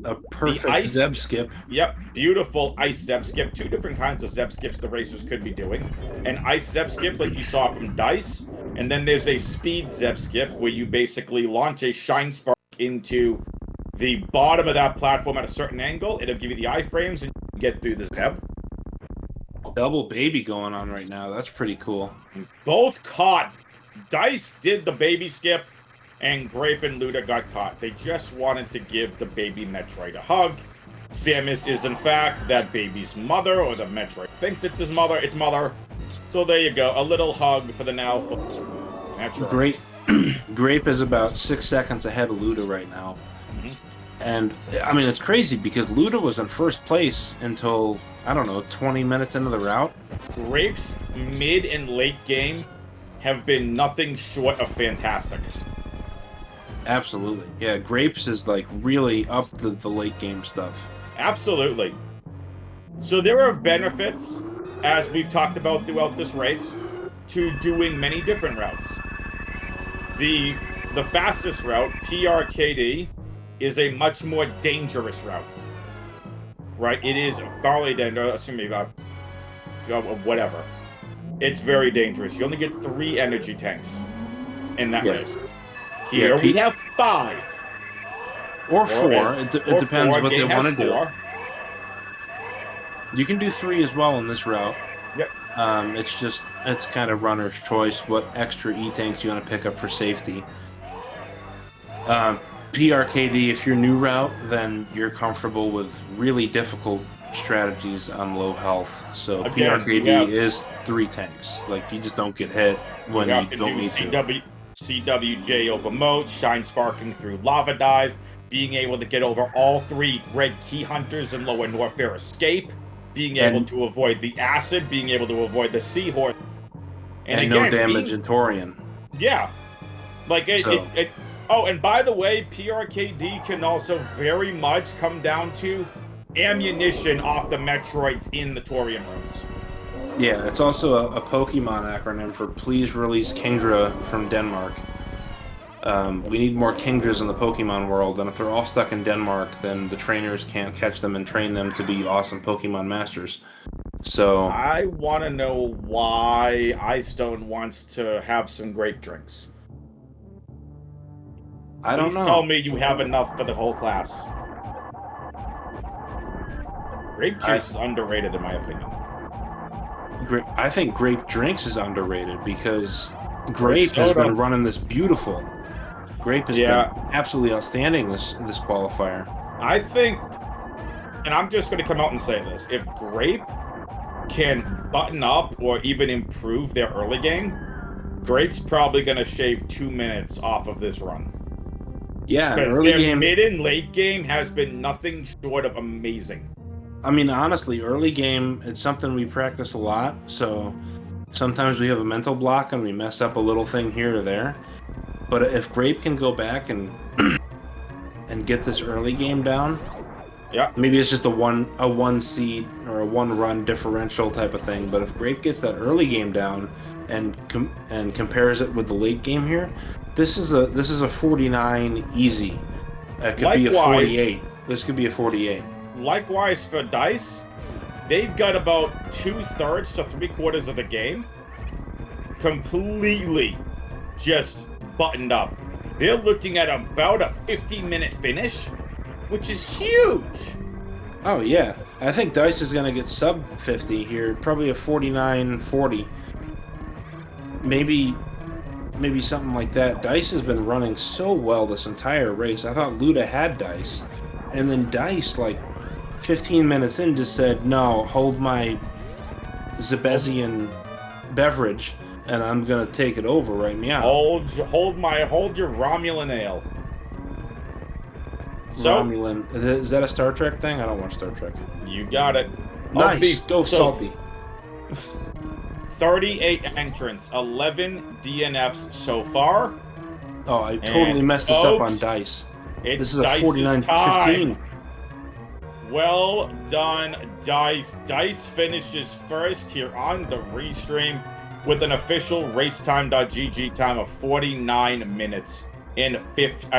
A perfect ice- Zeb skip. Yep, beautiful ice Zeb skip. Two different kinds of Zeb skips the racers could be doing. An ice Zeb skip like you saw from Dice, and then there's a speed Zeb skip where you basically launch a shine spark into the bottom of that platform at a certain angle. It'll give you the iframes and you can get through the Zeb. Double baby going on right now. That's pretty cool. Both caught. Dice did the baby skip, and Grape and Luda got caught. They just wanted to give the baby Metroid a hug. Samus is, in fact, that baby's mother, or the Metroid thinks it's his mother. It's mother. So there you go. A little hug for the now Metroid. Grape is about 6 seconds ahead of Luda right now. Mhm. And, I mean, it's crazy because Luda was in first place until, I don't know, 20 minutes into the route. Grape's mid and late game have been nothing short of fantastic. Absolutely. Yeah, Grapes is, like, really up the late game stuff. Absolutely. So there are benefits, as we've talked about throughout this race, to doing many different routes. The fastest route, PRKD, is a much more dangerous route. Right? It is fairly dangerous. Assuming whatever. It's very dangerous. You only get 3 energy tanks in that race. Here we have 5. Or 4. It depends what they want to do. 4. You can do 3 as well in this route. Yep. It's kind of runner's choice what extra E-tanks you want to pick up for safety. PRKD, if you're new route, then you're comfortable with really difficult strategies on low health. So Again, PRKD is 3 tanks. Like, you just don't get hit when you don't need to. CWJ over moat, shine sparking through lava dive, being able to get over all 3 red key hunters and lower Norfair escape, being able to avoid the acid, being able to avoid the seahorse, and again, no damage in Torian. Yeah, like oh, and by the way, PRKD can also very much come down to ammunition off the Metroids in the Torian rooms. Yeah, it's also a Pokemon acronym for Please Release Kingdra from Denmark. We need more Kingdras in the Pokemon world, and if they're all stuck in Denmark, then the trainers can't catch them and train them to be awesome Pokemon masters. So I want to know why Icestone wants to have some grape drinks. I don't know. Tell me you have enough for the whole class. Grape juice is underrated, in my opinion. I think grape drinks is underrated because Grape has been running this beautiful. Grape has been absolutely outstanding this qualifier. I think, and I'm just going to come out and say this, if Grape can button up or even improve their early game, Grape's probably going to shave 2 minutes off of this run. Yeah, because early their game, mid and late game has been nothing short of amazing. I mean, honestly, early game, it's something we practice a lot, so sometimes we have a mental block and we mess up a little thing here or there. But if Grape can go back and get this early game down, maybe it's just a one seed or a 1-run differential type of thing. But if Grape gets that early game down and compares it with the late game here, this is a 49 easy. It could be a 48. This could be a 48. Likewise for Dice, they've got about 2/3 to 3/4 of the game completely just buttoned up. They're looking at about a 50-minute finish, which is huge. Oh yeah, I think Dice is gonna get sub 50 here, probably a 49-40. Maybe something like that. Dice has been running so well this entire race. I thought Luda had Dice, and then Dice, like 15 minutes in, just said, no, hold my Zebezian beverage, and I'm gonna take it over right now. Hold your Romulan ale. Romulan, is that a Star Trek thing? I don't watch Star Trek. You got it. Nice, go salty. 38 entrants, 11 DNFs so far. Oh, I totally messed this up on Dice. This is a 49-15. Well done, Dice. Dice finishes first here on the restream with an official racetime.gg time of 49 minutes. in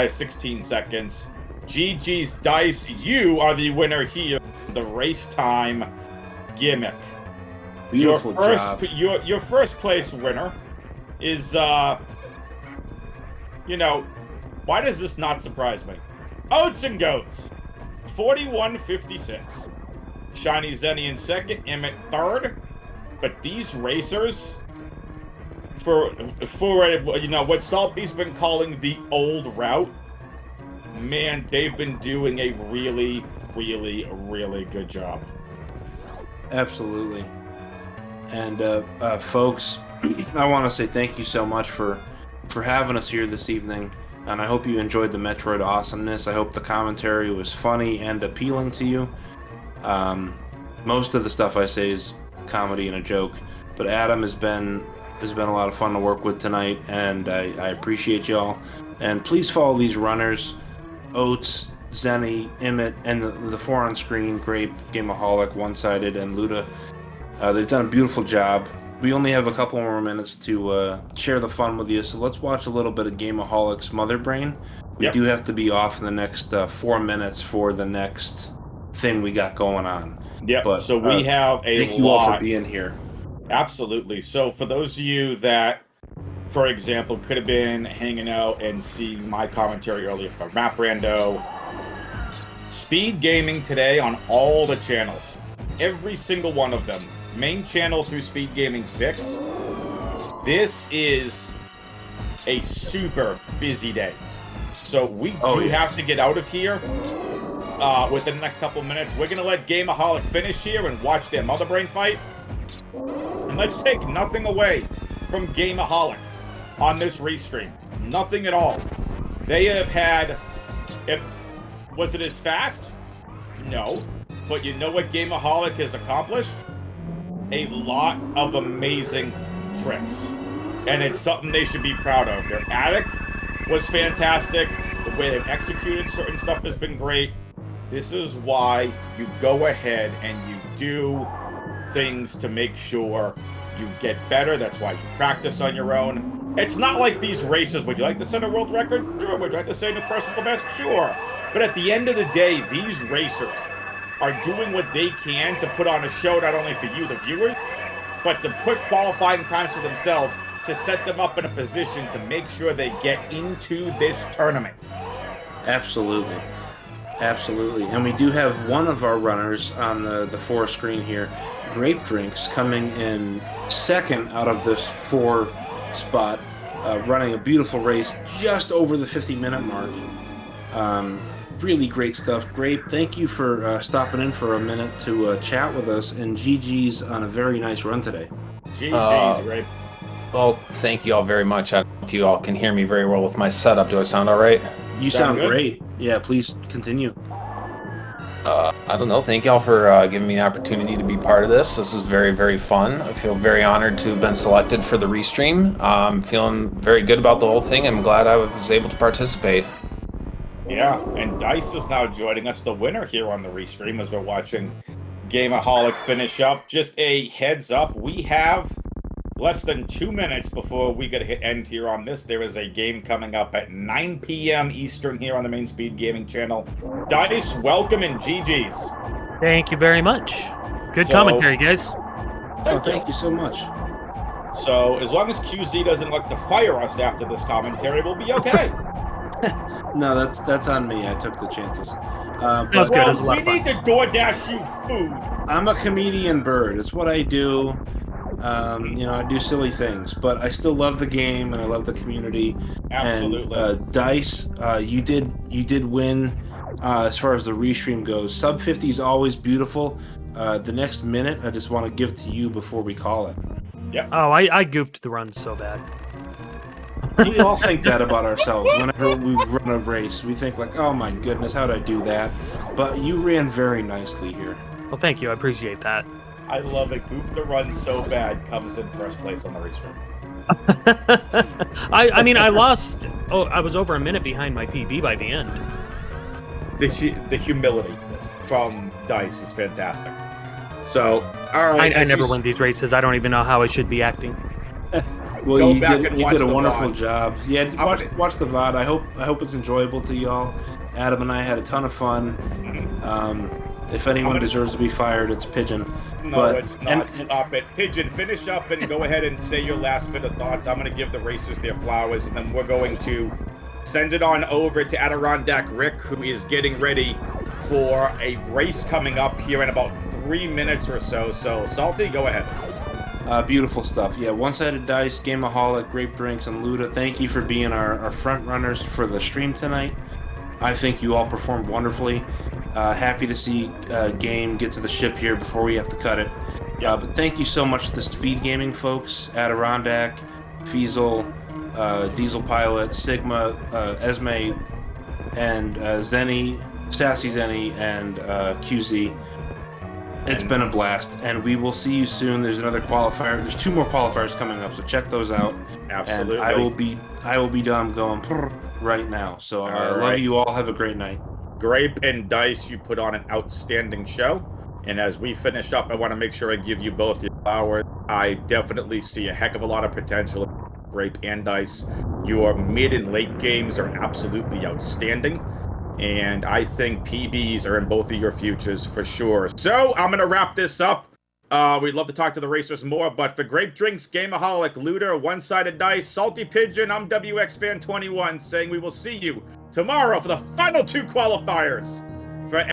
16 seconds. GG's Dice, you are the winner here. The race time gimmick. Beautiful job. Your first place winner is, you know, why does this not surprise me? Oats and Goats, 41.56. Shiny Zenny in second, Emmett third. But these racers, for you know what Salty's been calling the old route, man, they've been doing a really, really, really good job. Absolutely. And folks, I want to say thank you so much for having us here this evening. And I hope you enjoyed the Metroid awesomeness. I hope the commentary was funny and appealing to you. Most of the stuff I say is comedy and a joke, but Adam has been a lot of fun to work with tonight, and I appreciate y'all. And please follow these runners: Oats, Zenny, Emmett, and the four on screen: Grape, Gameaholic, One Sided, and Luda. They've done a beautiful job. We only have a couple more minutes to share the fun with you, so let's watch a little bit of Gameaholic's Mother Brain. We do have to be off in the next 4 minutes for the next thing we got going on. Yep, but, so we have a thank you all for being here. Absolutely. So for those of you that, for example, could have been hanging out and seeing my commentary earlier for Map Rando, Speed Gaming today on all the channels. Every single one of them. Main channel through Speed Gaming 6. This is a super busy day. So we have to get out of here within the next couple of minutes. We're going to let Gameaholic finish here and watch their Mother Brain fight. And let's take nothing away from Gameaholic on this restream. Nothing at all. They have had... Was it as fast? No. But you know what Gameaholic has accomplished? A lot of amazing tricks. And it's something they should be proud of. Their attic was fantastic. The way they've executed certain stuff has been great. This is why you go ahead and you do things to make sure you get better. That's why you practice on your own. It's not like these races. Would you like to set a world record? Sure. Would you like to say a new personal best? Sure. But at the end of the day, these racers are doing what they can to put on a show, not only for you, the viewers, but to put qualifying times for themselves to set them up in a position to make sure they get into this tournament. Absolutely. Absolutely. And we do have one of our runners on the 4 screen here, Grape Drinks, coming in second out of this 4 spot, running a beautiful race just over the 50-minute mark. Really great stuff. Grape, thank you for stopping in for a minute to chat with us, and GG's on a very nice run today. GG's, Grape. Well, thank you all very much. I don't know if you all can hear me very well with my setup. Do I sound all right? You sound great. Yeah, please continue. I don't know. Thank y'all for giving me the opportunity to be part of this. This is very, very fun. I feel very honored to have been selected for the restream. I'm feeling very good about the whole thing. I'm glad I was able to participate. Yeah, and Dice is now joining us, the winner here on the restream, as we're watching Gameaholic finish up. Just a heads up, we have less than 2 minutes before we get to end here on this. There is a game coming up at 9 p.m. Eastern here on the main Speed Gaming channel. Dice, welcome, and GG's. Thank you very much. Good commentary, guys. Thank you so much. So, as long as QZ doesn't look to fire us after this commentary, we'll be okay. No, that's on me. I took the chances. That was good. It was a lot of fun. We need to DoorDash you food. I'm a comedian bird. It's what I do. You know, I do silly things, but I still love the game and I love the community. Absolutely. And, Dice, you did win as far as the restream goes. Sub 50 is always beautiful. The next minute, I just want to give to you before we call it. Yep. Oh, I goofed the run so bad. We all think that about ourselves whenever we run a race. We think like, oh my goodness, how'd I do that? But you ran very nicely here. Well, thank you. I appreciate that. I love it. Goof the run so bad comes in first place on the restream. I mean, I lost. Oh, I was over a minute behind my PB by the end. The humility from Dice is fantastic. So, all right. I never win these races. I don't even know how I should be acting. Well, Go you back did, and you watch did a the wonderful VOD. job. Yeah, I'm watch gonna- watch the VOD. I hope it's enjoyable to y'all. Adam and I had a ton of fun. If anyone gonna- deserves to be fired, it's Pigeon. No, But- it's not. and- Stop it. Pigeon, finish up and go ahead and say your last bit of thoughts. I'm going to give the racers their flowers, and then we're going to send it on over to Adirondack Rick, who is getting ready for a race coming up here in about 3 minutes or so. So, Salty, go ahead. Beautiful stuff. Yeah, One-Sided Dice, Gameaholic, Grape Drinks, and Luda, thank you for being our front runners for the stream tonight. I think you all performed wonderfully. Happy to see Game get to the ship here before we have to cut it. But thank you so much to the Speedgaming folks, Adirondack, Feasel, Diesel Pilot, Sigma, Esme, and Zenny, Sassy Zenny, and QZ. It's been a blast, and we will see you soon. There's another qualifier. There's 2 more qualifiers coming up, so check those out. Absolutely. And I will be done going right now. So I love right. you all. Have a great night. Grape and Dice, you put on an outstanding show. And as we finish up, I want to make sure I give you both your flowers. I definitely see a heck of a lot of potential in Grape and Dice. Your mid and late games are absolutely outstanding. And I think PBs are in both of your futures for sure. So I'm going to wrap this up. We'd love to talk to the racers more, but for Grape Drinks, Gameaholic, Looter, One-Sided Dice, Salty Pigeon, I'm WXFan21 saying we will see you tomorrow for the final 2 qualifiers for